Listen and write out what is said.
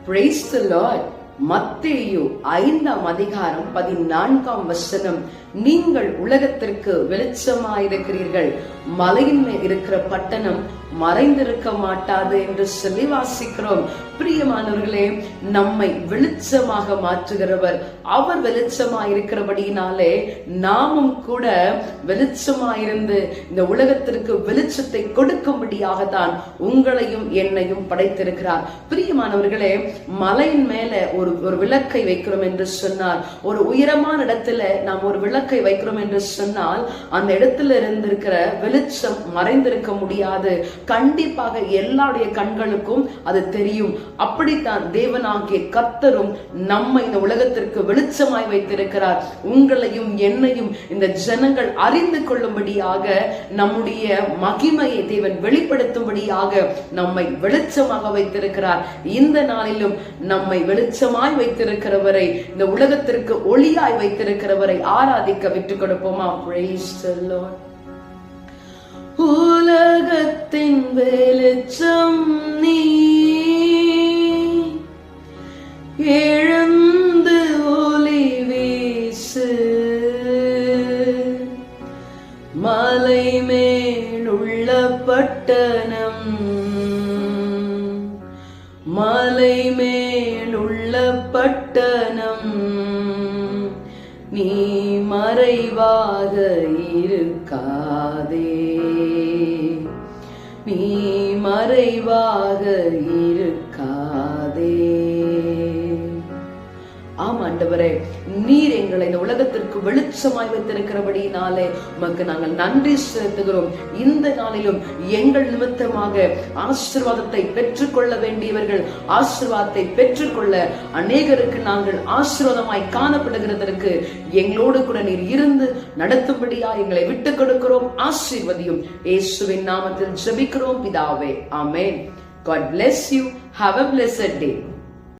Praise the Lord. மத்தேயு 5:14 நீங்கள் உலகத்திற்கு வெளிச்சமாயிருக்கிறீர்கள், மலையின் மேல் இருக்கிற பட்டணம் மறைந்திருக்க மாட்டாது என்று சொல்லி வாசிக்கிறோம். பிரியமானவர்களே, நம்மை வெளிச்சமாக மாற்றுகிறவர் அவர். வெளிச்சமாயிருக்கிறபடியினாலே நாமும் கூட வெளிச்சமாயிருந்து இந்த உலகத்திற்கு வெளிச்சத்தை கொடுக்கும்படியாக தான் உங்களையும் என்னையும் படைத்திருக்கிறார். பிரியமானவர்களே, மலையின் மேல ஒரு விளக்கை வைக்கிறோம் என்று சொன்னால், ஒரு உயரமான இடத்துல நாம் ஒரு விளக்கை வைக்கிறோம் என்று சொன்னால், அந்த இடத்துல இருந்திருக்கிற வெளிச்சம் மறைந்திருக்க முடியாது. கண்டிப்பாக எல்லாருடைய கண்களுக்கும் அது தெரியும். அப்படித்தான் தேவனாகிய கர்த்தரும் நம்மை இந்த உலகத்திற்கு வெளிச்சமாய் வைத்திருக்கிறார். உங்களையும் என்னையும் இந்த ஜனங்கள் அறிந்து கொள்ளும்படியாக, நம்முடைய மகிமையை தேவன் வெளிப்படுத்தும்படியாக நம்மை வெளிச்சமாக வைத்திருக்கிறார். இந்த நாளிலும் நம்மை வெளிச்சமாய் வைத்திருக்கிறவரை, இந்த உலகத்திற்கு ஒளியாய் வைத்திருக்கிறவரை ஆராதிக்க விட்டுக் கொடுப்போமா? Praise the Lord. உலகத்தின் வெளிச்சம் நீ, எழுந்து ஒளி வீசு, மலை மேலுள்ள பட்டணம், மலை மேலுள்ள பட்டணம் நீ மறைவாக இருக்காதே, நீ மறைவாக இருக்காதே. ஆம் ஆண்டவரே, நீர் எங்களை இந்த உலகத்திற்கு வெளிச்சமாய் வைத்திருக்கிறபடினாலே உமக்கு நாங்கள் நன்றி செலுத்துகிறோம். இந்த நாளிலும் எங்கள் நிமித்தமாக ஆசீர்வாதத்தை பெற்றுக்கொள்ள வேண்டியவர்கள் ஆசீர்வாதத்தை பெற்றுக்கொள்ள, அநேகருக்கு நாங்கள் ஆசீர்வாதமாய் காணப்படுகிறதற்கு எங்களோடு கூட நீர் இருந்து நடத்தும்படியா எங்களை விட்டுக் கொடுக்கிறோம். ஆசீர்வதியும். இயேசுவின் நாமத்தில் ஜெபிக்கிறோம் பிதாவே. ஆமென். God bless you. Have a blessed day.